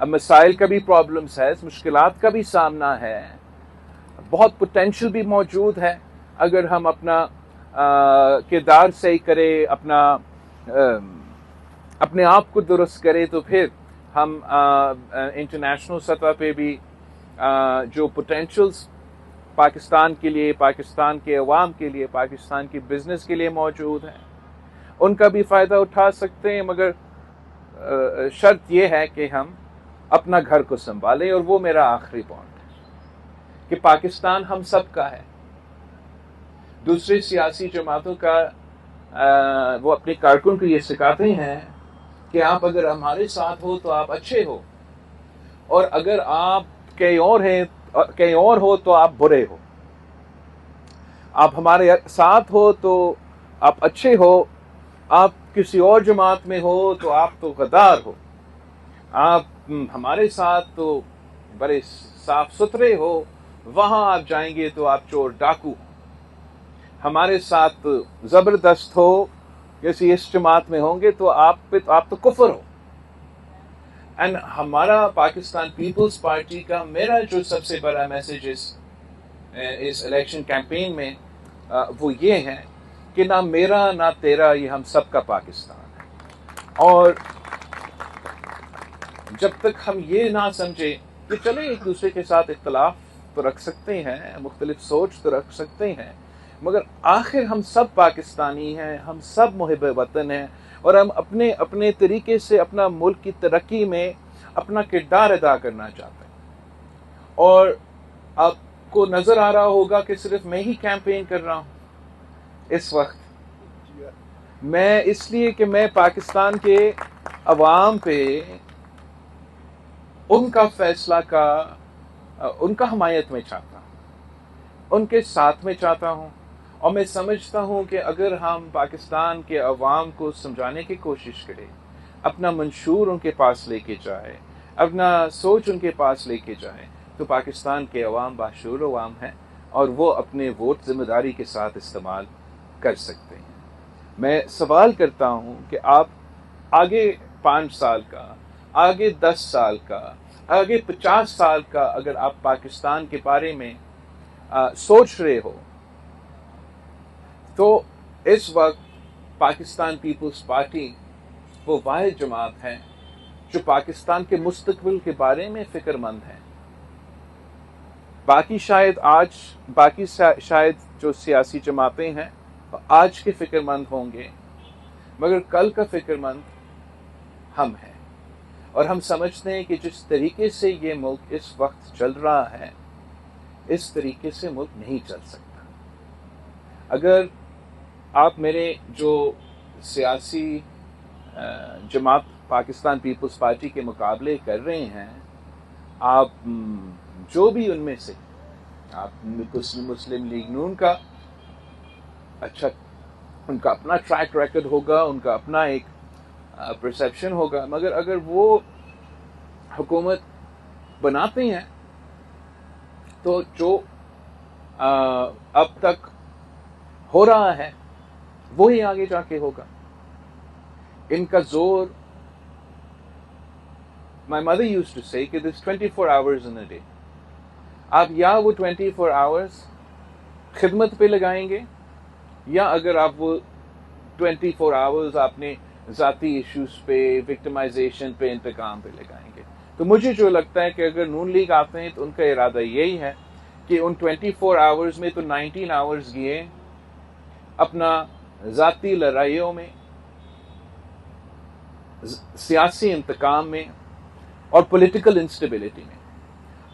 اب مسائل کا بھی پرابلمس ہے، مشکلات کا بھی سامنا ہے، بہت پوٹینشیل بھی موجود ہے. اگر ہم اپنا کردار صحیح کرے، اپنے آپ کو درست کرے، تو پھر ہم انٹرنیشنل سطح پہ بھی جو پوٹینشیلز پاکستان کے لیے، پاکستان کے عوام کے لیے، پاکستان کی بزنس کے لیے موجود ہیں، ان کا بھی فائدہ اٹھا سکتے ہیں. مگر شرط یہ ہے کہ ہم اپنا گھر کو سنبھالیں. اور وہ میرا آخری پوائنٹ ہے کہ پاکستان ہم سب کا ہے. دوسری سیاسی جماعتوں کا وہ اپنے کارکن کو یہ سکھاتے ہیں کہ آپ اگر ہمارے ساتھ ہو تو آپ اچھے ہو، اور اگر آپ کہیں اور ہو تو آپ برے ہو. آپ ہمارے ساتھ ہو تو آپ اچھے ہو، آپ کسی اور جماعت میں ہو تو آپ تو غدار ہو. آپ ہمارے ساتھ تو بڑے صاف ستھرے ہو، وہاں آپ جائیں گے تو آپ چور ڈاکو. ہمارے ساتھ زبردست ہو، کسی اس جماعت میں ہوں گے تو آپ تو کفر ہو. اینڈ ہمارا پاکستان پیپلز پارٹی کا میرا جو سب سے بڑا میسج اس الیکشن کیمپین میں وہ یہ ہے کہ نہ میرا نہ تیرا، یہ ہم سب کا پاکستان ہے. اور جب تک ہم یہ نہ سمجھے کہ چلیں ایک دوسرے کے ساتھ اختلاف تو رکھ سکتے ہیں، مختلف سوچ تو رکھ سکتے ہیں، مگر آخر ہم سب پاکستانی ہیں، ہم سب محب وطن ہیں، اور ہم اپنے اپنے طریقے سے اپنا ملک کی ترقی میں اپنا کردار ادا کرنا چاہتے ہیں. اور آپ کو نظر آ رہا ہوگا کہ صرف میں ہی کیمپین کر رہا ہوں اس وقت. میں اس لیے کہ میں پاکستان کے عوام پہ ان کا فیصلہ ان کا حمایت میں چاہتا ہوں، ان کے ساتھ میں چاہتا ہوں. اور میں سمجھتا ہوں کہ اگر ہم پاکستان کے عوام کو سمجھانے کی کوشش کریں، اپنا منشور ان کے پاس لے کے جائے، اپنا سوچ ان کے پاس لے کے جائیں، تو پاکستان کے عوام باشعور عوام ہیں اور وہ اپنے ووٹ ذمہ داری کے ساتھ استعمال کر سکتے ہیں. میں سوال کرتا ہوں کہ آپ آگے 5 سال کا، آگے 10 سال کا، آگے 50 سال کا اگر آپ پاکستان کے بارے میں سوچ رہے ہو، تو اس وقت پاکستان پیپلز پارٹی وہ واحد جماعت ہے جو پاکستان کے مستقبل کے بارے میں فکر مند ہے. باقی شاید جو سیاسی جماعتیں ہیں آج کے فکر مند ہوں گے، مگر کل کا فکر مند ہم ہیں. اور ہم سمجھتے ہیں کہ جس طریقے سے یہ ملک اس وقت چل رہا ہے، اس طریقے سے ملک نہیں چل سکتا. اگر آپ میرے جو سیاسی جماعت پاکستان پیپلز پارٹی کے مقابلے کر رہے ہیں، آپ جو بھی ان میں سے، آپ مسلم لیگ نون کا اچھا، ان کا اپنا ٹریک ریکارڈ ہوگا، ان کا اپنا ایک پرسیپشن ہوگا، مگر اگر وہ حکومت بناتے ہیں تو جو اب تک ہو رہا ہے وہی آگے جا کے ہوگا. ان کا زور، my mother used to say کہ there's 24 hours in a day. آپ یا وہ 24 hours خدمت پہ لگائیں گے، یا اگر آپ وہ 24 hours اپنے ذاتی ایشوز پہ، وکٹمائزیشن پہ، انتقام پہ لگائیں گے. تو مجھے جو لگتا ہے کہ اگر نون لیگ آتے ہیں تو ان کا ارادہ یہی ہے کہ ان 24 hours میں تو 19 hours گئے اپنا ذاتی لڑائیوں میں، سیاسی انتقام میں اور پولیٹیکل انسٹیبلٹی میں.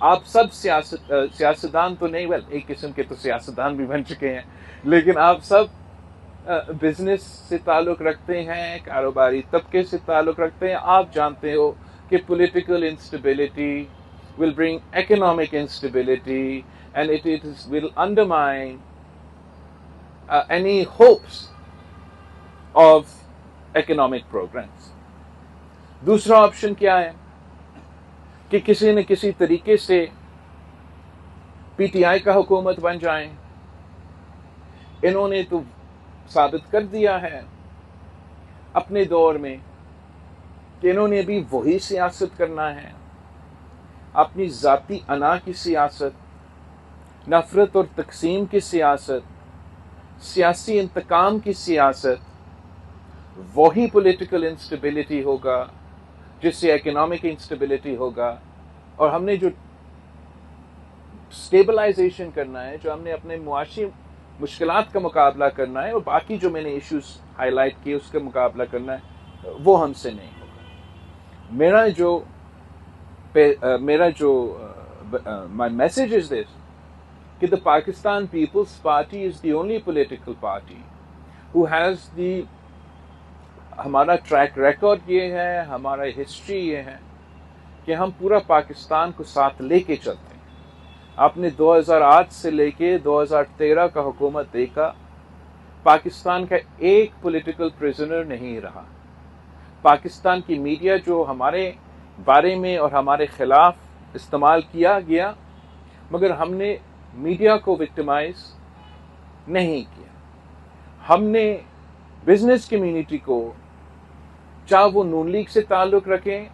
آپ سب سیاستدان تو نہیں، ایک قسم کے تو سیاستدان بھی بن چکے ہیں، لیکن آپ سب بزنس سے تعلق رکھتے ہیں، کاروباری طبقے سے تعلق رکھتے ہیں. آپ جانتے ہو کہ political instability will bring economic instability and will undermine any hopes of economic progress. دوسرا آپشن کیا ہے کہ کسی نہ کسی طریقے سے پی ٹی آئی کا حکومت بن جائیں. انہوں نے تو ثابت کر دیا ہے اپنے دور میں کہ انہوں نے بھی وہی سیاست کرنا ہے. اپنی ذاتی انا کی سیاست، نفرت اور تقسیم کی سیاست، سیاسی انتقام کی سیاست، وہی پولیٹیکل انسٹیبلٹی ہوگا جس سے اکنامک انسٹیبلٹی ہوگا. اور ہم نے جو اسٹیبلائزیشن کرنا ہے، جو ہم نے اپنے معاشی مشکلات کا مقابلہ کرنا ہے اور باقی جو میں نے ایشوز ہائی لائٹ کیے اس کا مقابلہ کرنا ہے، وہ ہم سے نہیں ہوگا. میرا جو my message is this کہ the Pakistan People's Party is the only political party who has ہمارا ٹریک ریکارڈ یہ ہے، ہمارا ہسٹری یہ ہے کہ ہم پورا پاکستان کو ساتھ لے کے چلتے ہیں. آپ نے 2008 سے لے کے 2013 کا حکومت دیکھا، پاکستان کا ایک پولیٹیکل پریزنر نہیں رہا. پاکستان کی میڈیا جو ہمارے بارے میں اور ہمارے خلاف استعمال کیا گیا، مگر ہم نے میڈیا کو وکٹمائز نہیں کیا. ہم نے بزنس کمیونٹی کو، چاہے وہ نون لیگ سے تعلق رکھیں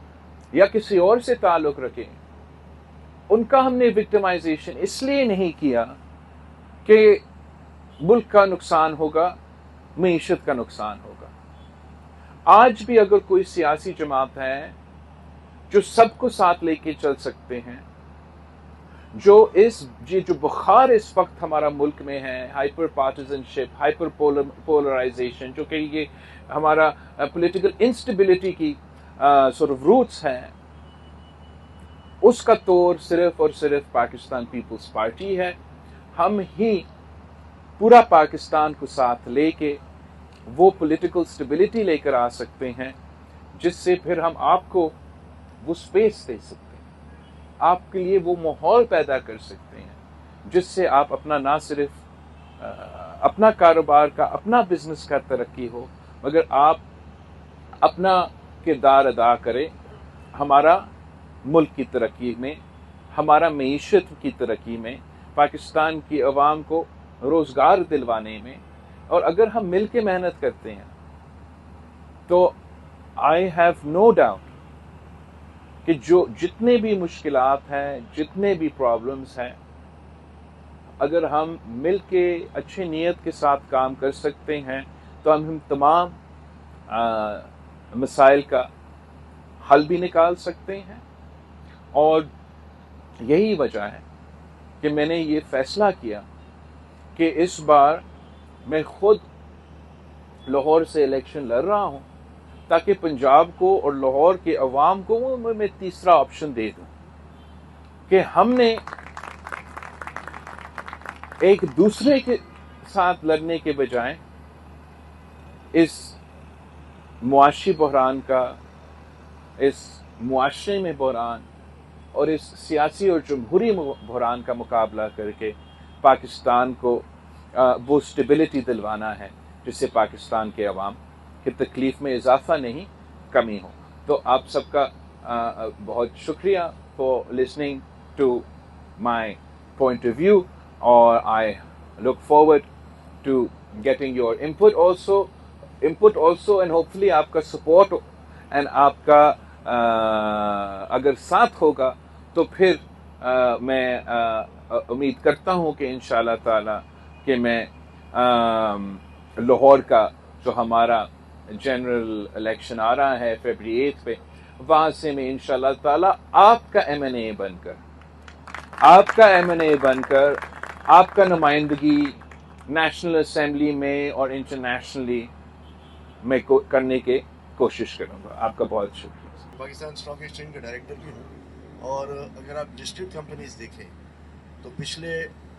یا کسی اور سے تعلق رکھیں، ان کا ہم نے وکٹمائزیشن اس لیے نہیں کیا کہ ملک کا نقصان ہوگا، معیشت کا نقصان ہوگا. آج بھی اگر کوئی سیاسی جماعت ہے جو سب کو ساتھ لے کے چل سکتے ہیں، جو بخار اس وقت ہمارا ملک میں ہے، ہائپر پارٹیزن شپ، ہائپر پولرائزیشن، جو کہ یہ ہمارا پولیٹیکل انسٹیبلٹی کی روٹس ہیں، اس کا طور صرف اور صرف پاکستان پیپلز پارٹی ہے. ہم ہی پورا پاکستان کو ساتھ لے کے وہ پولیٹیکل سٹیبلٹی لے کر آ سکتے ہیں جس سے پھر ہم آپ کو وہ سپیس دے سکتے ہیں، آپ کے لیے وہ ماحول پیدا کر سکتے ہیں جس سے آپ اپنا نہ صرف اپنا کاروبار کا، اپنا بزنس کا ترقی ہو، مگر آپ اپنا کردار ادا کریں ہمارا ملک کی ترقی میں، ہمارا معیشت کی ترقی میں، پاکستان کی عوام کو روزگار دلوانے میں. اور اگر ہم مل کے محنت کرتے ہیں تو آئی ہیو نو ڈاؤٹ کہ جتنے بھی مشکلات ہیں، جتنے بھی پرابلمس ہیں، اگر ہم مل کے اچھی نیت کے ساتھ کام کر سکتے ہیں تو ہم تمام مسائل کا حل بھی نکال سکتے ہیں. اور یہی وجہ ہے کہ میں نے یہ فیصلہ کیا کہ اس بار میں خود لاہور سے الیکشن لڑ رہا ہوں تاکہ پنجاب کو اور لاہور کے عوام کو میں تیسرا آپشن دے دوں کہ ہم نے ایک دوسرے کے ساتھ لڑنے کے بجائے اس معاشی بحران کا، اس معاشرے میں بحران اور اس سیاسی اور جمہوری بحران کا مقابلہ کر کے پاکستان کو وہ اسٹیبلٹی دلوانا ہے جس سے پاکستان کے عوام کی تکلیف میں اضافہ نہیں، کمی ہو. تو آپ سب کا بہت شکریہ for listening to my point of view, اور I look forward to getting your input also and hopefully آپ کا سپورٹ اینڈ آپ کا اگر ساتھ ہوگا تو پھر میں امید کرتا ہوں کہ انشاءاللہ تعالی کہ میں لاہور کا جو ہمارا جنرل الیکشن آ رہا ہے فیبری 8 پہ، وہاں سے میں انشاءاللہ تعالی آپ کا MNA بن کر آپ کا نمائندگی نیشنل اسمبلی میں اور انٹرنیشنلی میں کرنے کی کوشش کروں گا. آپ کا بہت شکریہ. پاکستان اسٹاک ایکسچینج کا ڈائریکٹر بھی ہوں، اور اگر آپ لسٹڈ کمپنیز دیکھیں تو پچھلے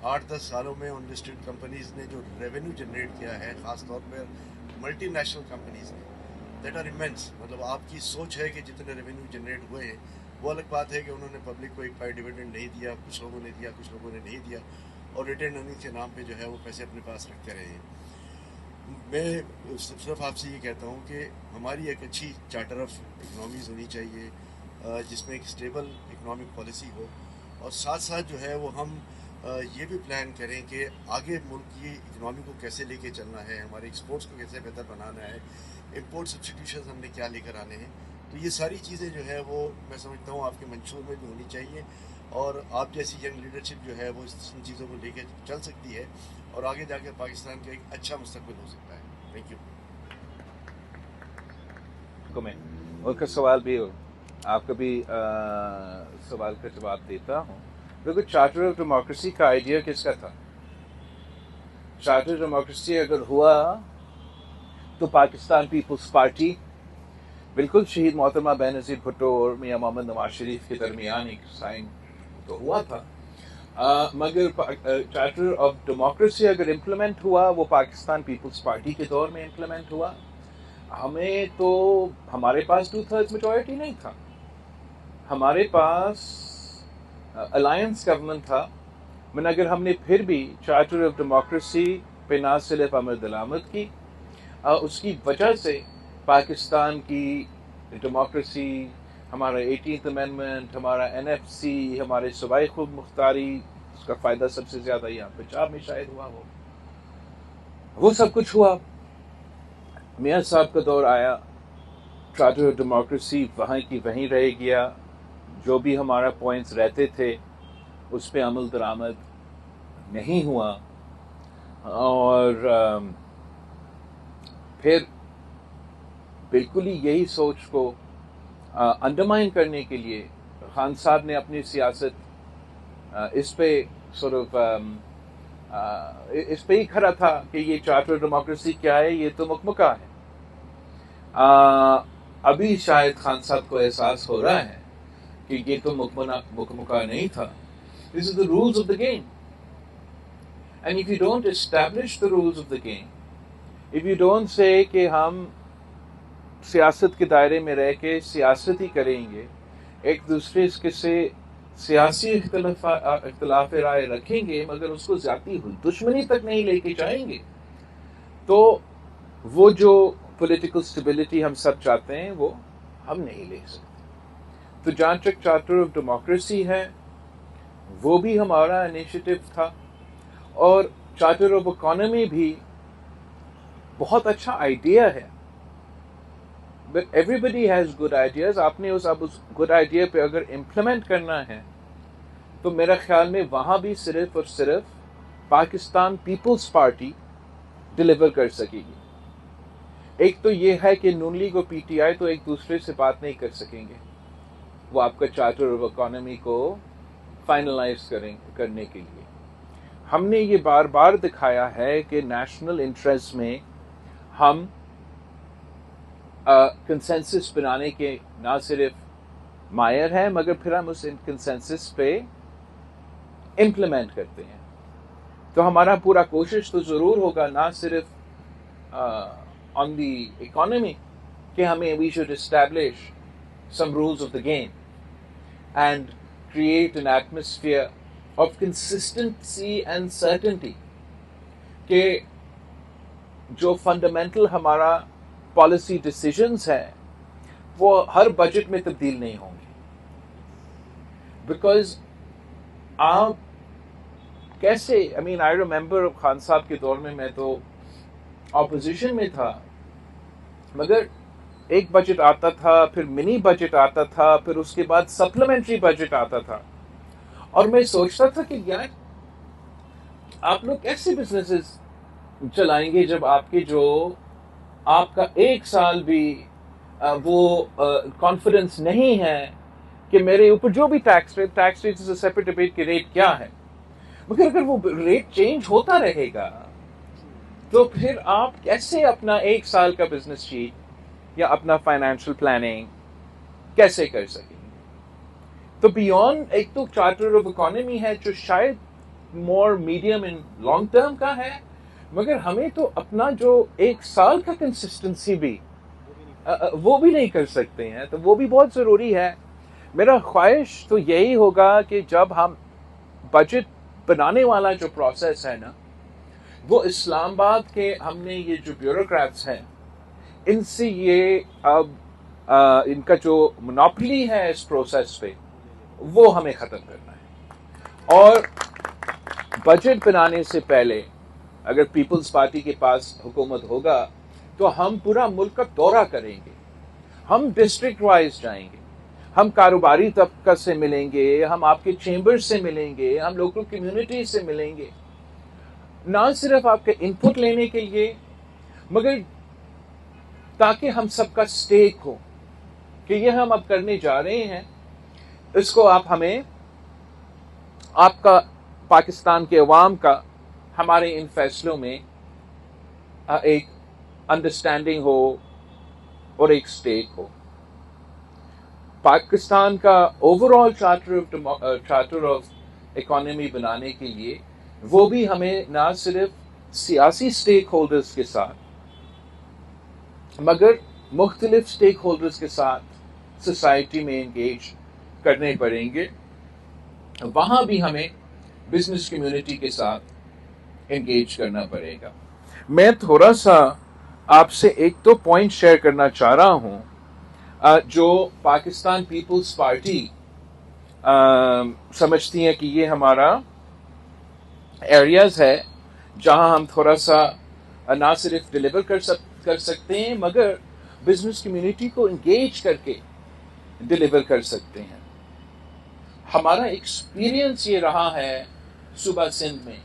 8-10 سالوں میں ان لسٹڈ کمپنیز نے جو ریونیو جنریٹ کیا ہے، خاص طور پر ملٹی نیشنل کمپنیز نے، دیٹ آر ایمنس. مطلب آپ کی سوچ ہے کہ جتنے ریونیو جنریٹ ہوئے ہیں، وہ الگ بات ہے کہ انہوں نے پبلک کو ایک پائی ڈیویڈنڈ نہیں دیا، کچھ لوگوں نے دیا، کچھ لوگوں نے نہیں دیا، اور ریٹرن ارننگ کے نام پہ جو ہے وہ پیسے اپنے پاس رکھتے رہے ہیں. میں صرف آپ سے یہ کہتا ہوں کہ ہماری ایک اچھی چارٹر آف اکنامیز ہونی چاہیے جس میں ایک اسٹیبل اکنامک پالیسی ہو، اور ساتھ ساتھ جو ہے وہ ہم یہ بھی پلان کریں کہ آگے ملک کی اکنامی کو کیسے لے کے چلنا ہے، ہمارے ایکسپورٹس کو کیسے بہتر بنانا ہے، امپورٹ سبسٹیٹیوشنز ہم نے کیا لے کر آنے ہیں. تو یہ ساری چیزیں جو ہے وہ میں سمجھتا ہوں آپ کے منشور میں بھی ہونی چاہیے، اور آپ جیسی ینگ لیڈرشپ جو ہے وہ ان چیزوں کو لے کے چل سکتی ہے، اور آگے جا کے پاکستان کا ایک اچھا مستقبل ہو سکتا ہے. Thank you. میں ان کا سوال بھی آپ کا بھی سوال کا جواب دیتا ہوں. دیکھو چارٹر آف ڈیموکریسی کا آئیڈیا کس کا تھا؟ چارٹر ڈیموکریسی اگر ہوا تو پاکستان پیپلز پارٹی بالکل شہید محترمہ بینظیر بھٹو اور میاں محمد نواز شریف کے درمیان ایک سائن تو ہوا تھا، مگر چارٹر آف ڈیموکریسی اگر امپلیمنٹ ہوا وہ پاکستان پیپلز پارٹی کے دور میں امپلیمنٹ ہوا. ہمیں تو ہمارے پاس 2/3 میجورٹی نہیں تھا، ہمارے پاس الائنس گورنمنٹ تھا. من اگر ہم نے پھر بھی چارٹر آف ڈیموکریسی پہ نہ صرف عمل درآمد کی، اس کی وجہ سے پاکستان کی ڈیموکریسی، ہمارا 18th امینڈمنٹ، ہمارا NFC، ہمارے صوبائی خود مختاری، اس کا فائدہ سب سے زیادہ یہاں پنجاب میں شاید ہوا ہو. وہ سب کچھ ہوا. میاں صاحب کا دور آیا، چارٹر آف ڈیموکریسی وہاں کی وہیں رہ گیا، جو بھی ہمارا پوائنٹس رہتے تھے اس پہ عمل درآمد نہیں ہوا. اور پھر بالکل ہی یہی سوچ کو انڈرمائن کرنے کے لیے خان صاحب نے اپنی سیاست اس پہ اس پہ ہی کھڑا تھا کہ یہ چارٹر ڈیموکریسی کیا ہے، یہ تو مکمکہ ہے. ابھی شاید خان صاحب کو احساس ہو رہا ہے کہ یہ تو مکمکہ نہیں تھا. This is the rules of the game. And if you don't establish the rules of the game, if you don't say کہ ہم سیاست کے دائرے میں رہ کے سیاست ہی کریں گے، ایک دوسرے کے سے سیاسی اختلاف رائے رکھیں گے مگر اس کو ذاتی دشمنی تک نہیں لے کے جائیں گے، تو وہ جو پولیٹیکل اسٹیبلٹی ہم سب چاہتے ہیں وہ ہم نہیں لے سکتے. تو جہاں تک چارٹر آف ڈیموکریسی ہے وہ بھی ہمارا انیشیٹو تھا، اور چارٹر آف اکانومی بھی بہت اچھا آئیڈیا ہے. But everybody has good ideas. آپ نے اس گڈ آئیڈیا پہ اگر امپلیمنٹ کرنا ہے تو میرا خیال میں وہاں بھی صرف اور صرف پاکستان پیپلز پارٹی ڈلیور کر سکے گی. ایک تو یہ ہے کہ نون لیگ اور PTI تو ایک دوسرے سے بات نہیں کر سکیں گے وہ آپ کا چارٹر آف اکانومی کو فائنلائز کرنے کے لیے. ہم نے یہ بار بار دکھایا ہے کہ نیشنل انٹرسٹ میں ہم کنسنسس بنانے کے نہ صرف ماہر ہیں مگر پھر ہم اس کنسنسس پہ امپلیمنٹ کرتے ہیں. تو ہمارا پورا کوشش تو ضرور ہوگا نہ صرف آن دی اکانومی کہ ہمیں we should establish some rules of the game and create an atmosphere of consistency and certainty کہ جو فنڈامنٹل ہمارا پالیسی ڈیسیژنز ہیں وہ ہر بجٹ میں تبدیل نہیں ہوں گے. بیکاز آپ کیسے I remember خان صاحب کے دور میں تو اپوزیشن میں تھا مگر ایک بجٹ آتا تھا، پھر منی بجٹ آتا تھا، پھر اس کے بعد سپلیمنٹری بجٹ آتا تھا، اور میں سوچتا تھا کہ یار آپ لوگ کیسے بزنسز چلائیں گے جب آپ کا ایک سال بھی وہ کانفیڈنس نہیں ہے کہ میرے اوپر جو بھی ٹیکس ریٹ سیپریٹ ڈبیٹ کے ریٹ کیا ہے، مگر اگر وہ ریٹ چینج ہوتا رہے گا تو پھر آپ کیسے اپنا ایک سال کا بزنس شیٹ یا اپنا فائنینشیل پلاننگ کیسے کر سکیں گے. تو بیونڈ ایک تو چارٹر آف اکانومی ہے جو شاید مور میڈیم اینڈ لانگ ٹرم کا ہے، مگر ہمیں تو اپنا جو ایک سال کا کنسسٹنسی بھی وہ بھی نہیں کر سکتے ہیں، تو وہ بھی بہت ضروری ہے. میرا خواہش تو یہی ہوگا کہ جب ہم بجٹ بنانے والا جو پروسیس ہے نا وہ اسلام آباد کے ہم نے یہ جو بیوروکریٹس ہیں ان سے یہ اب ان کا جو مونوپلی ہے اس پروسیس پہ وہ ہمیں ختم کرنا ہے. اور بجٹ بنانے سے پہلے اگر پیپلز پارٹی کے پاس حکومت ہوگا تو ہم پورا ملک کا دورہ کریں گے، ہم ڈسٹرکٹ وائز جائیں گے, ہم کاروباری طبقہ سے ملیں گے, ہم آپ کے چیمبر سے ملیں گے, ہم لوکل کمیونٹی سے ملیں گے, نہ صرف آپ کے ان پٹ لینے کے لیے مگر تاکہ ہم سب کا سٹیک ہو کہ یہ ہم اب کرنے جا رہے ہیں, اس کو آپ ہمیں, آپ کا, پاکستان کے عوام کا ہمارے ان فیصلوں میں ایک انڈرسٹینڈنگ ہو اور ایک سٹیک ہو. پاکستان کا over all charter of economy بنانے کے لیے وہ بھی ہمیں نہ صرف سیاسی سٹیک ہولڈرز کے ساتھ مگر مختلف سٹیک ہولڈرز کے ساتھ سوسائٹی میں انگیج کرنے پڑیں گے. وہاں بھی ہمیں بزنس کمیونٹی کے ساتھ انگیج کرنا پڑے گا. میں تھوڑا سا آپ سے ایک تو پوائنٹ شیئر کرنا چاہ رہا ہوں جو پاکستان پیپلز پارٹی سمجھتی ہیں کہ یہ ہمارا ایریاز ہے جہاں ہم تھوڑا سا نہ صرف ڈیلیور کر سکتے ہیں مگر بزنس کمیونٹی کو انگیج کر کے ڈیلیور کر سکتے ہیں. ہمارا ایکسپیرئنس یہ رہا ہے صوبہ سندھ میں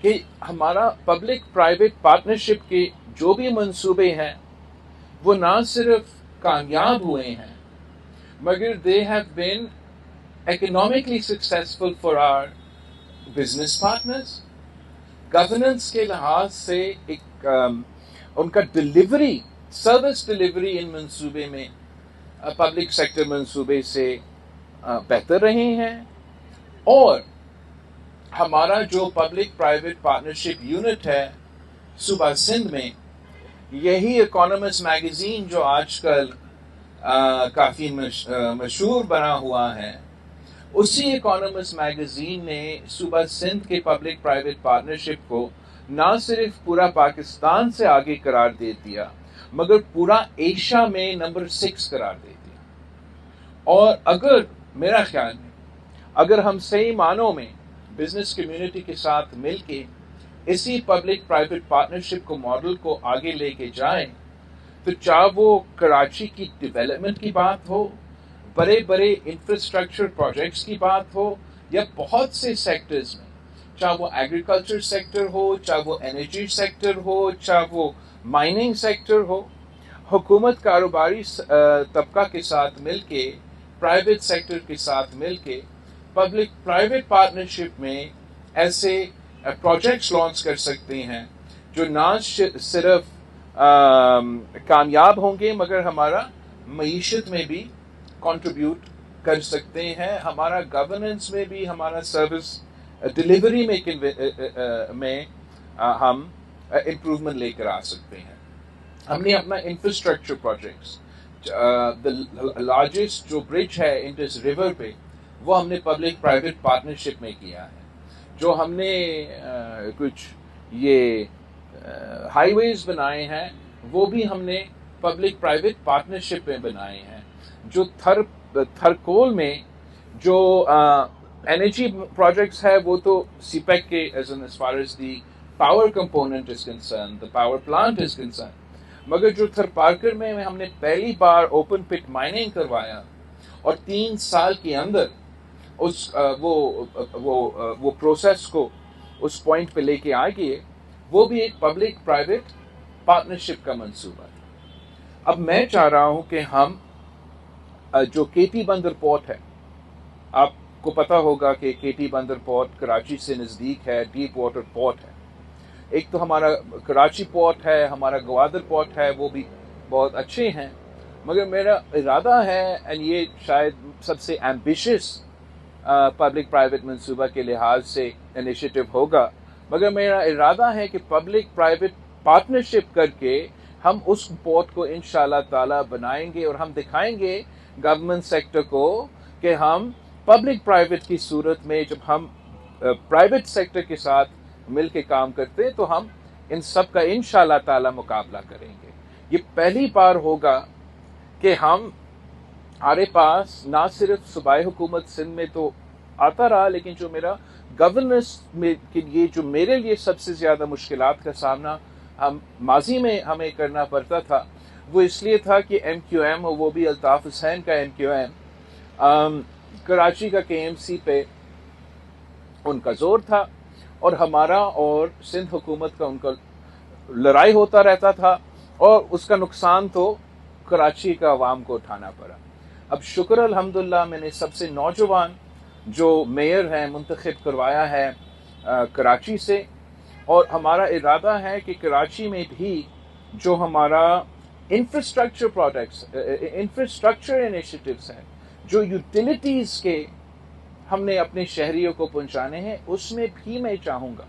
کہ ہمارا پبلک پرائیویٹ پارٹنرشپ کے جو بھی منصوبے ہیں وہ نہ صرف کامیاب ہوئے ہیں مگر they have been economically successful for our business partners. Governance کے لحاظ سے ایک ان کا ڈلیوری, سروس ڈلیوری ان منصوبے میں پبلک سیکٹر منصوبے سے بہتر رہے ہیں. اور ہمارا جو پبلک پرائیویٹ پارٹنرشپ یونٹ ہے صوبہ سندھ میں, یہی اکانومسٹ میگزین جو آج کل کافی مشہور بنا ہوا ہے, اسی اکانومسٹ میگزین نے صوبہ سندھ کے پبلک پرائیویٹ پارٹنرشپ کو نہ صرف پورا پاکستان سے آگے قرار دے دیا مگر پورا ایشیا میں نمبر 6 قرار دے دیا. اور اگر میرا خیال ہے اگر ہم صحیح معنوں میں بزنس کمیونٹی کے ساتھ مل کے اسی پبلک پرائیویٹ پارٹنرشپ کو ماڈل کو آگے لے کے جائیں تو چاہے وہ کراچی کی ڈیولپمنٹ کی بات ہو, بڑے بڑے انفراسٹرکچر پروجیکٹس کی بات ہو, یا بہت سے سیکٹرز میں, چاہے وہ ایگریکلچر سیکٹر ہو, چاہے وہ انرجی سیکٹر ہو, چاہے وہ مائننگ سیکٹر ہو, حکومت کاروباری طبقہ کے ساتھ مل کے, پرائیویٹ سیکٹر کے ساتھ مل کے پبلک پرائیویٹ پارٹنرشپ میں ایسے پروجیکٹس لانچ کر سکتے ہیں جو نہ صرف کامیاب ہوں گے مگر ہمارا معیشت میں بھی کنٹریبیوٹ کر سکتے ہیں, ہمارا گورننس میں بھی, ہمارا سروس ڈلیوری میں ہم امپروومنٹ لے کر آ سکتے ہیں. ہم نے اپنا انفراسٹرکچر پروجیکٹس, لارجسٹ جو برج ہے انڈس ریور پہ, وہ ہم نے پبلک پرائیویٹ پارٹنرشپ میں کیا ہے. جو ہم نے کچھ یہ ہائی ویز بنائے ہیں وہ بھی ہم نے پبلک پرائیویٹ پارٹنرشپ میں بنائے ہیں. جو تھرکول میں جو انرجی پروجیکٹس ہے وہ تو سی پیک کے as far as the power component is concerned, the power plant is concerned. مگر جو تھرپارکر میں ہم نے پہلی بار اوپن پٹ مائننگ کروایا اور 3 سال کے اندر اس وہ پروسیس کو اس پوائنٹ پہ لے کے آ گئے, وہ بھی ایک پبلک پرائیویٹ پارٹنرشپ کا منصوبہ تھا. اب میں چاہ رہا ہوں کہ ہم جو کے ٹی بندر پورٹ ہے, آپ کو پتا ہوگا کہ کے ٹی بندر پورٹ کراچی سے نزدیک ہے, ڈیپ واٹر پورٹ ہے. ایک تو ہمارا کراچی پورٹ ہے, ہمارا گوادر پورٹ ہے, وہ بھی بہت اچھے ہیں. مگر میرا ارادہ ہے, اور یہ شاید سب سے ایمبیشس پبلک پرائیویٹ منصوبہ کے لحاظ سے انیشیٹو ہوگا, مگر میرا ارادہ ہے کہ پبلک پرائیویٹ پارٹنرشپ کر کے ہم اس پورٹ کو انشاءاللہ تعالی بنائیں گے اور ہم دکھائیں گے گورنمنٹ سیکٹر کو کہ ہم پبلک پرائیویٹ کی صورت میں جب ہم پرائیویٹ سیکٹر کے ساتھ مل کے کام کرتے تو ہم ان سب کا انشاءاللہ تعالی مقابلہ کریں گے. یہ پہلی بار ہوگا کہ ہمارے پاس نہ صرف صوبائی حکومت سندھ میں تو آتا رہا, لیکن جو میرا گورننس میں کے لیے جو میرے لیے سب سے زیادہ مشکلات کا سامنا ہم ماضی میں ہمیں کرنا پڑتا تھا, وہ اس لیے تھا کہ ایم کیو ایم، اور وہ بھی الطاف حسین کا ایم کیو ایم، کراچی کا کے ایم سی پہ ان کا زور تھا، اور ہمارا اور سندھ حکومت کا ان کا لڑائی ہوتا رہتا تھا، اور اس کا نقصان تو کراچی کا عوام کو اٹھانا پڑا۔ اب شکر الحمدللہ میں نے سب سے نوجوان جو میئر ہیں منتخب کروایا ہے کراچی سے، اور ہمارا ارادہ ہے کہ کراچی میں بھی جو ہمارا انفراسٹرکچر پروجیکٹس، انفراسٹرکچر انیشیٹوز ہیں، جو یوٹیلیٹیز کے ہم نے اپنے شہریوں کو پہنچانے ہیں، اس میں بھی میں چاہوں گا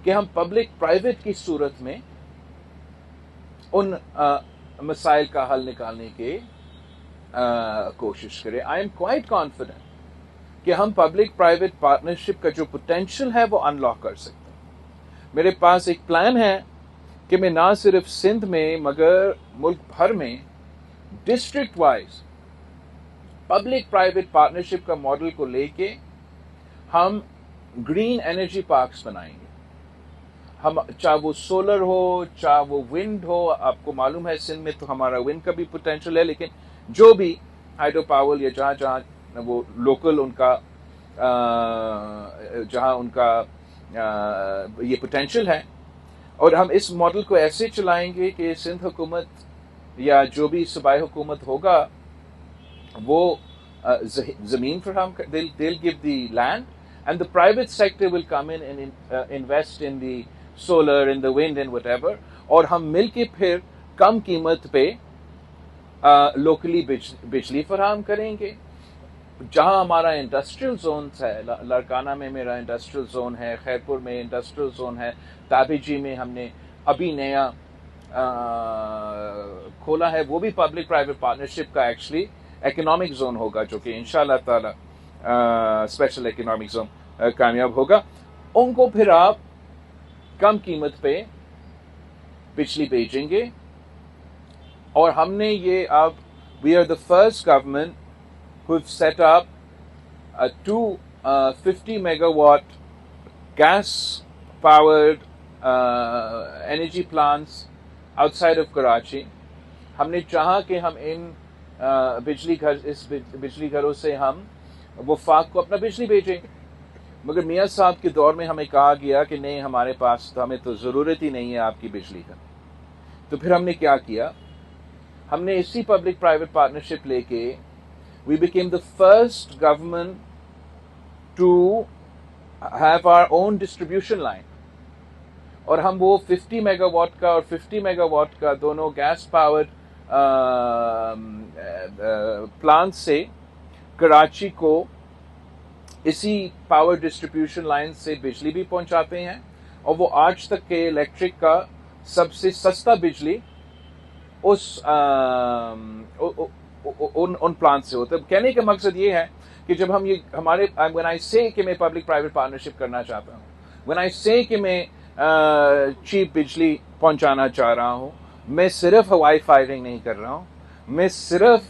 کہ ہم پبلک پرائیویٹ کی صورت میں ان مسائل کا حل نکالنے کی کوشش کریں۔ آئی ایم کوائٹ کانفیڈنٹ کہ ہم پبلک پرائیویٹ پارٹنرشپ کا جو پوٹینشیل ہے وہ انلاک کر سکتے ہیں۔ میرے پاس ایک پلان ہے کہ میں نہ صرف سندھ میں مگر ملک بھر میں district wise public private partnership کا ماڈل کو لے کے ہم گرین انرجی پارکس بنائیں گے۔ ہم چاہے وہ سولر ہو، چاہے وہ ونڈ ہو، آپ کو معلوم ہے سندھ میں تو ہمارا ونڈ کا بھی پوٹینشیل ہے، لیکن جو بھی ہائیڈرو پاور یا جہاں جہاں وہ لوکل ان کا جہاں ان کا یہ پوٹینشیل ہے، اور ہم اس ماڈل کو ایسے چلائیں گے کہ سندھ حکومت یا جو بھی صوبائی حکومت ہوگا وہ زمین فراہم کر، they'll give the land and the private sector will come in and invest in the solar, in the wind and whatever، اور ہم مل کے پھر کم قیمت پہ لوکلی بجلی فراہم کریں گے۔ جہاں ہمارا انڈسٹریل زونز ہے، لڑکانہ میں میرا انڈسٹریل زون ہے، خیرپور میں انڈسٹریل زون ہے، تابی جی میں ہم نے ابھی نیا کھولا ہے، وہ بھی پبلک پرائیویٹ پارٹنرشپ کا ایکچولی اکنامک زون ہوگا، جو کہ انشاءاللہ تعالی اسپیشل اکنامک زون کامیاب ہوگا۔ ان کو پھر آپ کم قیمت پہ بجلی بھیجیں گے، اور ہم نے یہ اب we are the first government who have set up 250 megawatt gas powered energy plants outside of Karachi۔ ہم نے چاہا کہ ہم ان اس بجلی گھروں سے ہم وفاق کو اپنا بجلی بھیجیں، مگر میاں صاحب کے دور میں ہمیں کہا گیا کہ نہیں، ہمارے پاس تو ہمیں تو ضرورت ہی نہیں ہے آپ کی بجلی کا۔ تو پھر ہم نے کیا کیا، ہم نے اسی پبلک پرائیویٹ پارٹنرشپ لے کے we became the first government to have our own distribution line، اور ہم وہ 50 میگا واٹ کا اور 50 میگا واٹ کا دونوں گیس پاورڈ پلانٹ سے کراچی کو اسی پاور ڈسٹریبیوشن لائن سے بجلی بھی پہنچاتے ہیں، اور وہ آج تک کے الیکٹرک کا سب سے سستا بجلی اس ان پلانٹ سے ہوتا ہے۔ کہنے کا مقصد یہ ہے کہ جب ہم یہ ہمارے when I say کہ میں پبلک پرائیویٹ پارٹنرشپ کرنا چاہتا ہوں، when I say کہ میں چیپ بجلی پہنچانا چاہ رہا ہوں، میں صرف ہوائی فائرنگ نہیں کر رہا ہوں، میں صرف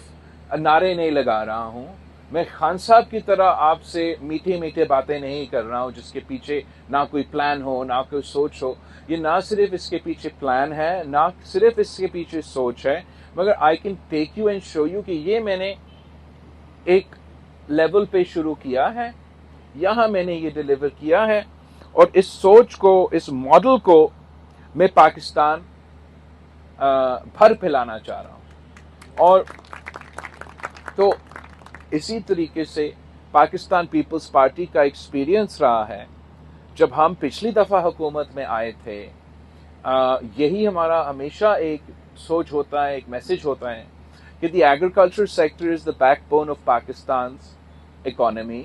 نعرے نہیں لگا رہا ہوں، میں خان صاحب کی طرح آپ سے میٹھے میٹھے باتیں نہیں کر رہا ہوں جس کے پیچھے نہ کوئی پلان ہو، نہ کوئی سوچ ہو۔ یہ نہ صرف اس کے پیچھے پلان ہے، نہ صرف اس کے پیچھے سوچ ہے، مگر I can take you and show you کہ یہ میں نے ایک لیول پہ شروع کیا ہے، یہاں میں نے یہ ڈیلیور کیا ہے، اور اس سوچ کو، اس ماڈل کو میں پاکستان بھر پھیلانا چاہ رہا ہوں۔ اور تو اسی طریقے سے پاکستان پیپلز پارٹی کا ایکسپیرینس رہا ہے۔ جب ہم پچھلی دفعہ حکومت میں آئے تھے، یہی ہمارا ہمیشہ ایک سوچ ہوتا ہے، ایک میسج ہوتا ہے کہ the agriculture sector is the backbone of Pakistan's economy.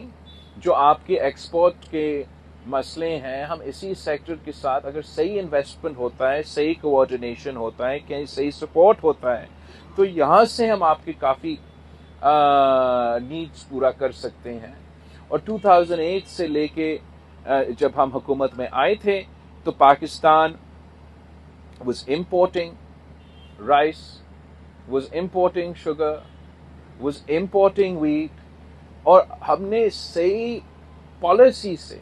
جو آپ کے ایکسپورٹ کے مسئلے ہیں، ہم اسی سیکٹر کے ساتھ اگر صحیح انویسٹمنٹ ہوتا ہے، صحیح کوآرڈینیشن ہوتا ہے، کہیں صحیح سپورٹ ہوتا ہے، تو یہاں سے ہم آپ کی کافی نیڈز پورا کر سکتے ہیں۔ اور 2008 سے لے کے جب ہم حکومت میں آئے تھے تو Pakistan was importing rice, was importing sugar, was importing wheat، اور ہم نے صحیح پالیسی سے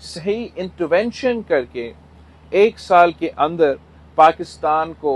صحیح انٹرونشن کر کے 1 سال کے اندر پاکستان کو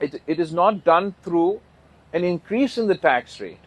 it is not done through an increase in the tax rate.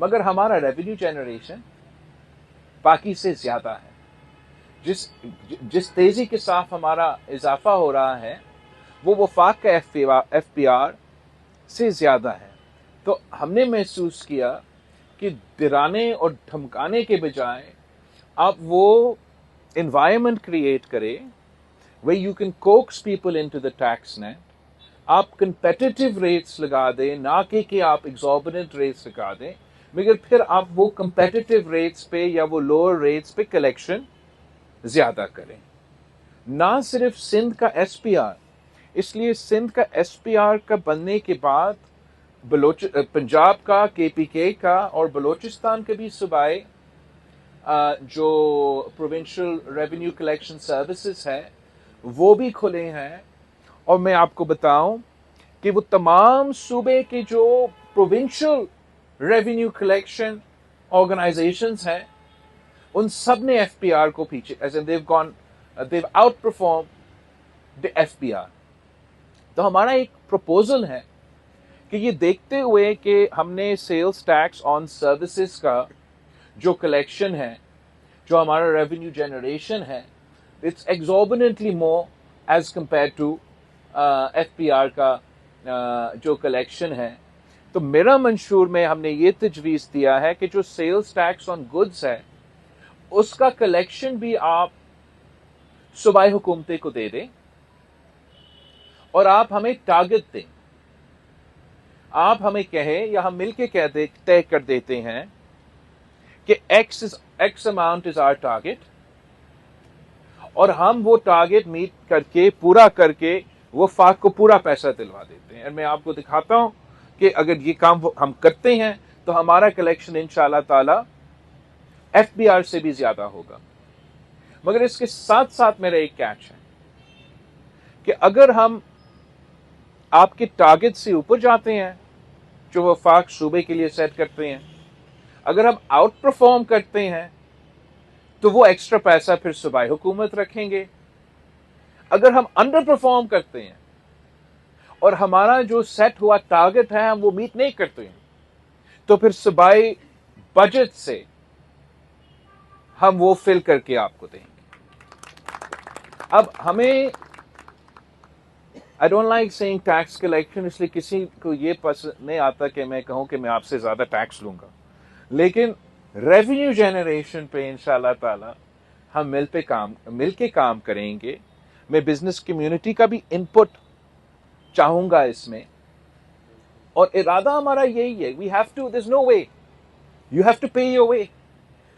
مگر ہمارا ریونیو جنریشن باقی سے زیادہ ہے. جس تیزی کے ساتھ ہمارا اضافہ ہو رہا ہے وہ وفاق کا ایف پی آر سے زیادہ ہے. تو ہم نے محسوس کیا کہ ڈرانے اور دھمکانے کے بجائے آپ وہ انوائرمنٹ کریٹ کرے where you can coax people into the tax net. آپ competitive rates لگا دیں, نہ کہ آپ exorbitant rates لگا دیں, مگر پھر آپ وہ competitive rates پہ یا وہ lower rates پہ collection زیادہ کریں. نہ صرف سندھ کا ایس پی آر, اس لیے سندھ کا ایس پی آر کا بننے کے بعد پنجاب کا, کے پی کے کا اور بلوچستان کے بھی صوبائی جو پروونشل ریونیو کلیکشن سروسز ہے وہ بھی کھلے ہیں. اور میں آپ کو بتاؤں کہ وہ تمام صوبے کے جو پروونشل ریونیو کلیکشن آرگنائزیشنز ہیں ان سب نے ایف پی آر کو پیچھے as in they've outperformed the F P R. تو ہمارا ایک پروپوزل ہے کہ یہ دیکھتے ہوئے کہ ہم نے سیلز ٹیکس آن سروسز کا جو کلیکشن ہے, جو ہمارا ریونیو جنریشن ہے, it's exorbitantly more as compare to F P R کا جو کلیکشن ہے. تو میرا منشور میں ہم نے یہ تجویز دیا ہے کہ جو سیلز ٹیکس آن گڈز ہے اس کا کلیکشن بھی آپ صوبائی حکومتیں کو دے دیں اور آپ ہمیں ٹارگٹ دیں. آپ ہمیں کہیں یا ہم مل کے طے کر دیتے ہیں کہ X amount is our target, اور ہم وہ ٹارگٹ میٹ کر کے پورا کر کے وہ فاق کو پورا پیسہ دلوا دیتے ہیں. اور میں آپ کو دکھاتا ہوں کہ اگر یہ کام ہم کرتے ہیں تو ہمارا کلیکشن انشاءاللہ تعالی ایف بی آر سے بھی زیادہ ہوگا. مگر اس کے ساتھ ساتھ میرا ایک کیچ ہے کہ اگر ہم آپ کے ٹارگٹ سے اوپر جاتے ہیں جو وفاق صوبے کے لیے سیٹ کرتے ہیں, اگر ہم آؤٹ پرفارم کرتے ہیں تو وہ ایکسٹرا پیسہ پھر صوبائی حکومت رکھیں گے. اگر ہم انڈر پرفارم کرتے ہیں اور ہمارا جو سیٹ ہوا ٹارگٹ ہے ہم وہ میٹ نہیں کرتے ہیں تو پھر صوبائی بجٹ سے ہم وہ فل کر کے آپ کو دیں گے. اب ہمیں I don't like saying tax collection, اس لیے کسی کو یہ پسند نہیں آتا کہ میں کہوں کہ میں آپ سے زیادہ ٹیکس لوں گا, لیکن ریونیو جنریشن پہ انشاءاللہ تعالی ہم مل کے کام کریں گے. میں بزنس کمیونٹی کا بھی انپٹ چاہوں گا اس میں, اور ارادہ ہمارا یہی ہے, we have to, there's no way, you have to pay your way.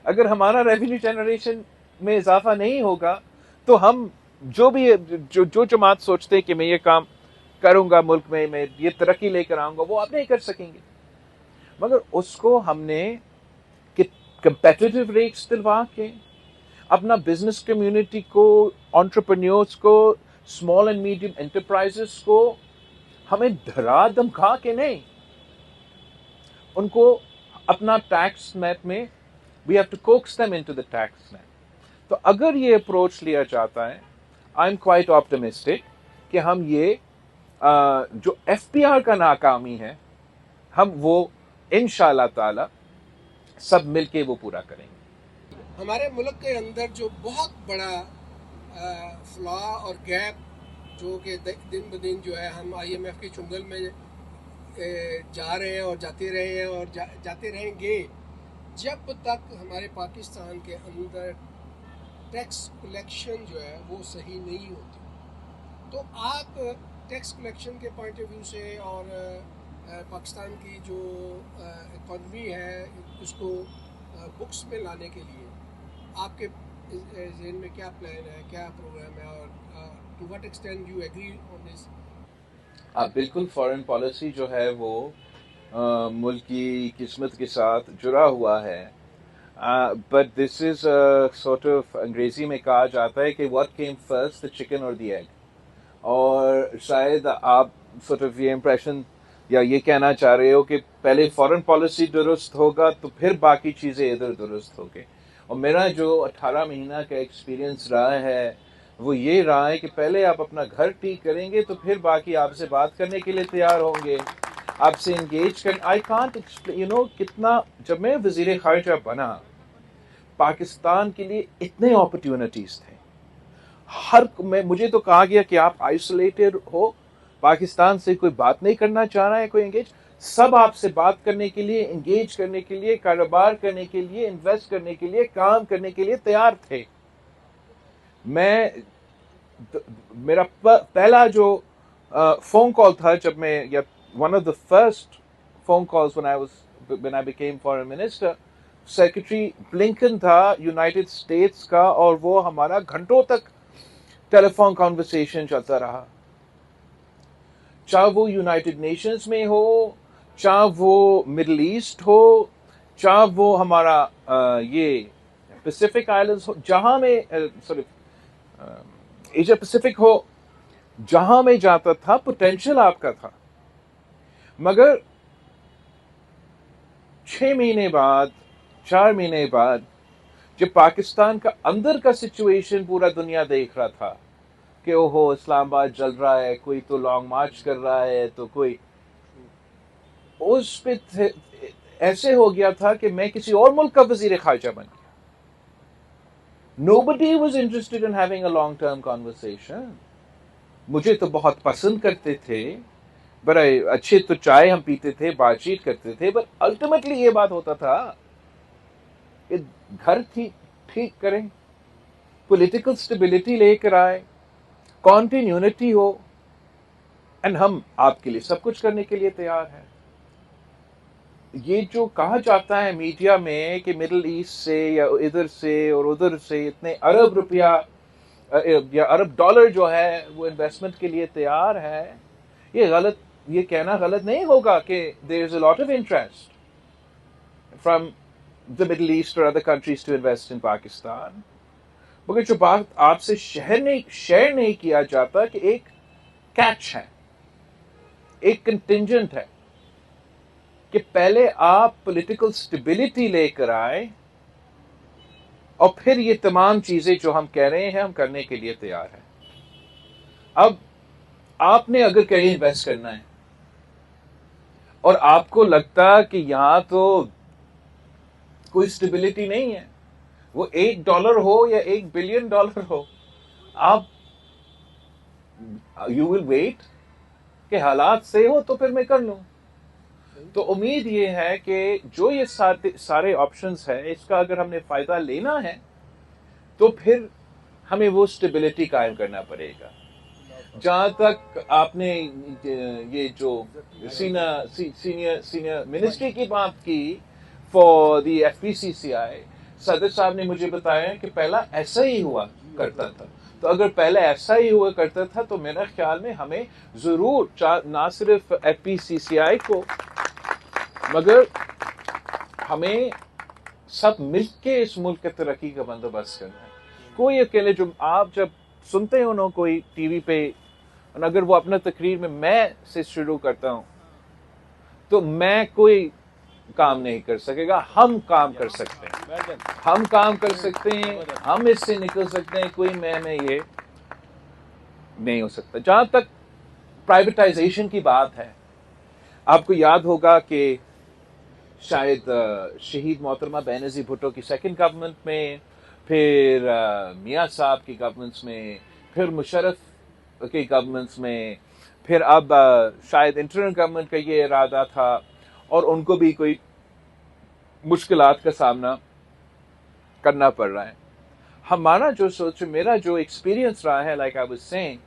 اگر ہمارا ریونیو جنریشن میں اضافہ نہیں ہوگا تو ہم جو بھی جو جماعت سوچتے کہ میں یہ کام کروں گا ملک میں یہ ترقی لے کر آؤں گا, وہ آپ نہیں کر سکیں گے. مگر اس کو ہم نے کمپیٹیٹو ریٹس دلوا کے اپنا بزنس کمیونٹی کو, انٹرپرینیورز کو, اسمال اینڈ میڈیم انٹرپرائزز کو ہمیں دھرا دھمکا کے نہیں, ان کو اپنا ٹیکس نیٹ میں we have to coax them into the tax net. تو اگر یہ اپروچ لیا جاتا ہے I'm quite optimistic کہ ہم یہ جو ایف پی آر کا ناکامی ہے ہم وہ انشاءاللہ تعالی سب مل کے وہ پورا کریں گے. ہمارے ملک کے اندر جو بہت بڑا فلا اور گیپ جو کہ دن بدن جو ہے ہم آئی ایم ایف کے چنگل میں جا رہے ہیں اور جاتے رہے ہیں اور جاتے رہیں گے, جب تک ہمارے پاکستان کے اندر ٹیکس کلیکشن جو ہے وہ صحیح نہیں ہوتی. تو آپ ٹیکس کلیکشن کے پوائنٹ آف ویو سے اور پاکستان کی جو اکانومی ہے اس کو بکس میں لانے کے لیے آپ کے ذہن میں کیا پلان ہے, کیا پروگرام ہے, اور to what extent you agree on this? بالکل فارن پالیسی جو ہے وہ ملک کی قسمت کے ساتھ جڑا ہوا ہے, but this is sort of, انگریزی میں کہا جاتا ہے کہ what came first, the chicken اور دی ایگ. اور شاید آپ سارٹ آف یہ امپریشن یا یہ کہنا چاہ رہے ہو کہ پہلے فارن پالیسی درست ہوگا تو پھر باقی چیزیں ادھر درست ہوگی. اور میرا جو 18 مہینہ کا ایکسپیرینس رہا ہے وہ یہ رہا ہے کہ پہلے آپ اپنا گھر ٹھیک کریں گے تو پھر باقی آپ سے بات کرنے کے لیے تیار ہوں گے. آپ سے انگیج کرنا. I can't explain you know کتنا. جب میں وزیر خارجہ بنا پاکستان کے لیے اتنے اپرچونٹیز تھے. مجھے تو کہا گیا کہ آپ آئسولیٹڈ ہو, پاکستان سے کوئی بات نہیں کرنا چاہ رہا ہے کوئی انگیج. سب آپ سے بات کرنے کے لیے, انگیج کرنے کے لیے, کاروبار کرنے کے لیے, انویسٹ کرنے کے لیے, کام کرنے کے لیے تیار تھے. میرا پہلا جو فون کال تھا جب میں, یا one of the first phone calls when I became foreign minister, secretary Blinken تھا یونائٹڈ اسٹیٹس کا, اور وہ ہمارا گھنٹوں تک ٹیلی فون کانورسیشن چلتا رہا. چاہے وہ یونائٹڈ نیشنز میں ہو, چاہے وہ مڈل ایسٹ ہو, چاہے وہ ہمارا یہ پیسیفک آئلینڈز ہو, جہاں میں ایشیا پیسیفک ہو, جہاں میں جاتا تھا پوٹینشیل آپ کا تھا. مگر 6 مہینے بعد, 4 مہینے بعد, جب پاکستان کا اندر کا سچویشن پورا دنیا دیکھ رہا تھا کہ اوہو اسلام آباد جل رہا ہے, کوئی تو لانگ مارچ کر رہا ہے, تو کوئی اس پہ ایسے ہو گیا تھا کہ میں کسی اور ملک کا وزیر خارجہ بن گیا. Nobody was interested in having a long-term conversation. مجھے تو بہت پسند کرتے تھے, بڑے اچھے تو چائے ہم پیتے تھے, بات چیت کرتے تھے, بٹ الٹیمیٹلی یہ بات ہوتا تھا کہ گھر ٹھیک کریں, پولیٹیکل سٹیبلٹی لے کر آئے, کنٹینیوٹی ہو, اینڈ ہم آپ کے لیے سب کچھ کرنے کے لیے تیار ہیں. یہ جو کہا جاتا ہے میڈیا میں کہ مڈل ایسٹ سے یا ادھر سے اور ادھر سے اتنے ارب روپیہ یا ارب ڈالر جو ہے وہ انویسٹمنٹ کے لیے تیار ہے, یہ غلط, یہ کہنا غلط نہیں ہوگا کہ there is a lot of interest from the Middle East or other countries to invest in Pakistan. مگر جو بات آپ سے شیئر نہیں کیا جاتا کہ ایک کیچ ہے, ایک کنٹینجنٹ ہے, کہ پہلے آپ پولیٹیکل سٹیبلٹی لے کر آئے اور پھر یہ تمام چیزیں جو ہم کہہ رہے ہیں ہم کرنے کے لیے تیار ہیں. اب آپ نے اگر کہیں انویسٹ کرنا ہے اور آپ کو لگتا کہ یہاں تو کوئی سٹیبلٹی نہیں ہے, وہ $1 ہو یا $1 بلین ہو, آپ یو ول ویٹ کہ حالات سے ہو تو پھر میں کر لوں. تو امید یہ ہے کہ جو یہ سارے آپشنز ہیں اس کا اگر ہم نے فائدہ لینا ہے تو پھر ہمیں وہ سٹیبلٹی قائم کرنا پڑے گا. جہاں تک آپ نے یہ جو سینئر منسٹری کی بات کی فار دی FPCCI, صدر صاحب نے مجھے بتایا کہ پہلا ایسا ہی ہوا کرتا تھا. تو اگر پہلے ایسا ہی ہوا کرتا تھا تو میرا خیال میں ہمیں ضرور نہ صرف FPCCI کو مگر ہمیں سب مل کے اس ملک کے ترقی کا بندوبست کرنا ہے. کوئی اکیلے, جو آپ جب سنتے ہو نا کوئی ٹی وی پہ, اگر وہ اپنا تقریر میں سے شروع کرتا ہوں تو میں کوئی کام نہیں کر سکے گا, ہم کام کر سکتے ہیں, ہم کام کر سکتے ہیں, ہم اس سے نکل سکتے ہیں, کوئی میں یہ نہیں ہو سکتا. جہاں تک پرائیویٹائزیشن کی بات ہے, آپ کو یاد ہوگا کہ شاید شہید محترمہ بینظیر بھٹو کی سیکنڈ گورنمنٹ میں, پھر میاں صاحب کی گورنمنٹس میں, پھر مشرف کی گورنمنٹس میں, پھر اب شاید انٹرنل گورنمنٹ کا یہ ارادہ تھا اور ان کو بھی کوئی مشکلات کا سامنا کرنا پڑ رہا ہے. ہمارا جو سوچ, میرا جو ایکسپیرینس رہا ہے, لائک آئی واز سیئنگ,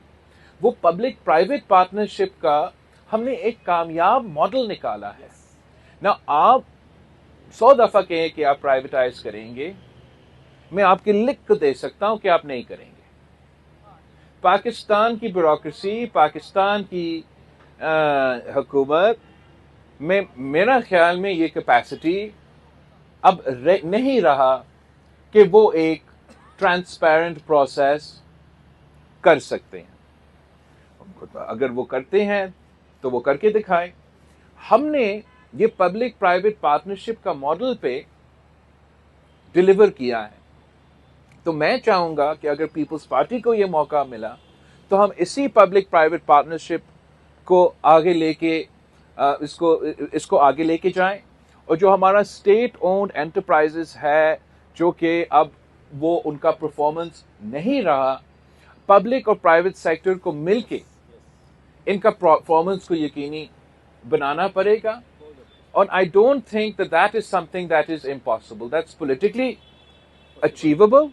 وہ پبلک پرائیویٹ پارٹنرشپ کا ہم نے ایک کامیاب ماڈل نکالا ہے. نا آپ 100 دفعہ کہیں کہ آپ پرائیویٹائز کریں گے, میں آپ کے لکھ دے سکتا ہوں کہ آپ نہیں کریں گے. پاکستان کی بیوروکریسی, پاکستان کی حکومت میں میرا خیال میں یہ کیپیسٹی اب نہیں رہا کہ وہ ایک ٹرانسپیرنٹ پروسیس کر سکتے ہیں. اگر وہ کرتے ہیں تو وہ کر کے دکھائیں. ہم نے یہ پبلک پرائیویٹ پارٹنرشپ کا ماڈل پہ ڈیلیور کیا ہے. تو میں چاہوں گا کہ اگر پیپلز پارٹی کو یہ موقع ملا تو ہم اسی پبلک پرائیویٹ پارٹنرشپ کو آگے لے کے اس کو آگے لے کے جائیں, اور جو ہمارا اسٹیٹ اونڈ انٹرپرائزز ہے جو کہ اب وہ ان کا پرفارمنس نہیں رہا, پبلک اور پرائیویٹ سیکٹر کو مل کے ان کا پرفارمنس کو یقینی بنانا پڑے گا. اور I don't think that is something that is impossible. That's politically achievable.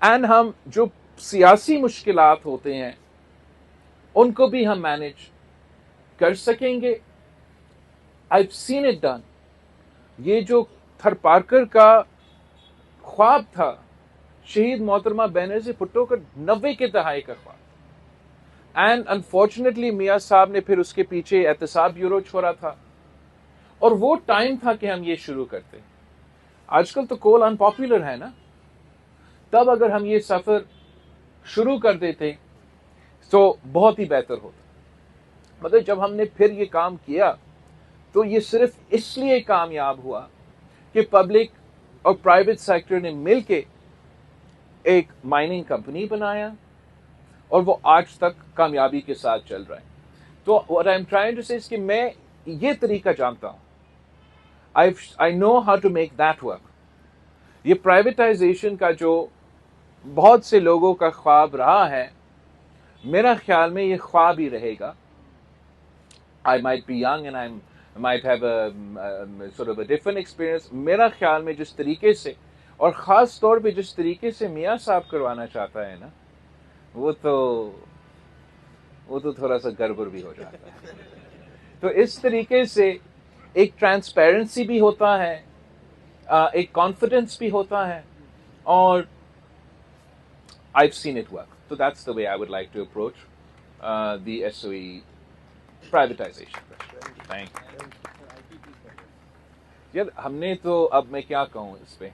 And ہم جو سیاسی مشکلات ہوتے ہیں ان کو بھی ہم مینج کر سکیں گے. I've seen it done. یہ جو تھرپارکر کا خواب تھا شہید محترمہ بینرجی بھٹو کا 90 کے دہائی کا خواب, اینڈ انفارچونیٹلی میاں صاحب نے پھر اس کے پیچھے احتساب بیورو چھوڑا تھا, اور وہ ٹائم تھا کہ ہم یہ شروع کرتے. آج کل تو کول ان پاپولر ہے نا, تب اگر ہم یہ سفر شروع کر دیتے تو بہت ہی بہتر ہوتا. مطلب جب ہم نے پھر یہ کام کیا تو یہ صرف اس لیے کامیاب ہوا کہ پبلک اور پرائیویٹ سیکٹر نے مل کے ایک مائننگ کمپنی بنایا, اور وہ آج تک کامیابی کے ساتھ چل رہا ہے. تو what I'm trying to say is کہ میں یہ طریقہ جانتا ہوں. I know how to make that work. یہ پرائیویٹائزیشن کا جو بہت سے لوگوں کا خواب رہا ہے, میرا خیال میں یہ خواب ہی رہے گا. I might be young and I might have a sort of a different experience. میرا خیال میں جس طریقے سے, اور خاص طور پہ جس طریقے سے میاں صاحب کروانا چاہتا ہے نا, وہ تو تھوڑا سا گڑبڑ بھی ہو جاتا ہے. تو اس طریقے سے ایک ٹرانسپیرنسی بھی ہوتا ہے, ایک کانفیڈنس بھی ہوتا ہے, اور I've seen it work. So that's the way I would like to approach the SOE privatization. Thank you. یار ہم نے تو, اب میں کیا کہوں اس پہ,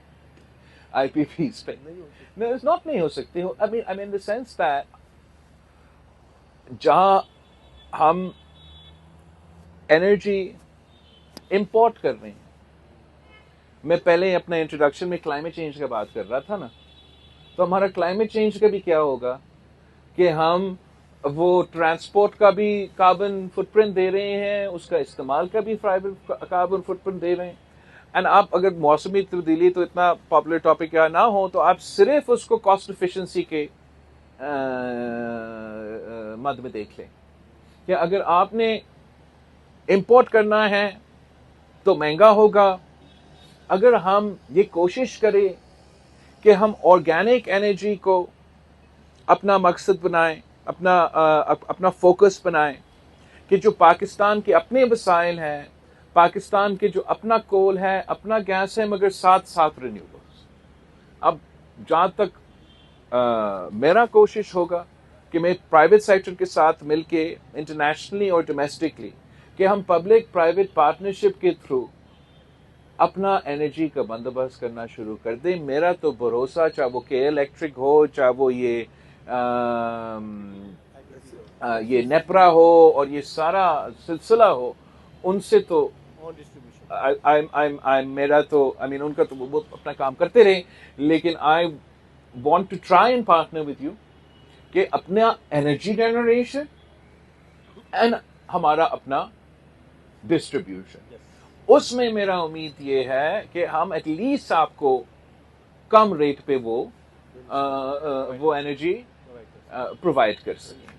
آئی پی پی اس پہ نہیں ہو سکتی. I mean the sense that جہاں ہم انرجی امپورٹ کر رہے ہیں, میں پہلے اپنے انٹروڈکشن میں کلائمیٹ چینج کا بات کر رہا تھا نا, تو ہمارا کلائمیٹ چینج کا بھی کیا ہوگا کہ ہم وہ ٹرانسپورٹ کا بھی کاربن فٹ پرنٹ دے رہے ہیں, اس کا استعمال کا بھی کاربن فٹ پرنٹ دے رہے ہیں. اینڈ آپ اگر موسمی تبدیلی تو اتنا پاپولر ٹاپک یا نہ ہو تو آپ صرف اس کو کاسٹ ایفیشنسی کے مد میں دیکھ لیں کہ اگر آپ نے امپورٹ کرنا ہے تو مہنگا ہوگا. اگر ہم یہ کوشش کریں کہ ہم آرگینک انرجی کو اپنا مقصد بنائیں, اپنا فوکس بنائیں, کہ جو پاکستان کے اپنے وسائل ہیں, پاکستان کے جو اپنا کول ہے, اپنا گیس ہے, مگر ساتھ ساتھ رینیوبلز. اب جہاں تک میرا کوشش ہوگا کہ میں پرائیویٹ سیکٹر کے ساتھ مل کے انٹرنیشنلی اور ڈومیسٹکلی کہ ہم پبلک پرائیویٹ پارٹنرشپ کے تھرو اپنا انرجی کا بندوبست کرنا شروع کر دیں. میرا تو بھروسہ, چاہے وہ کے الیکٹرک ہو, چاہے وہ یہ نیپرا ہو, اور یہ سارا سلسلہ ہو, ان سے تو میرا تو ان کا تو وہ اپنا کام کرتے رہے, لیکن I want to try and partner with you کہ اپنا انرجی جنریشن اینڈ ہمارا اپنا ڈسٹریبیوشن, اس میں میرا امید یہ ہے کہ ہم ایٹ لیسٹ آپ کو کم ریٹ پہ وہ انرجی پرووائڈ کر سکیں.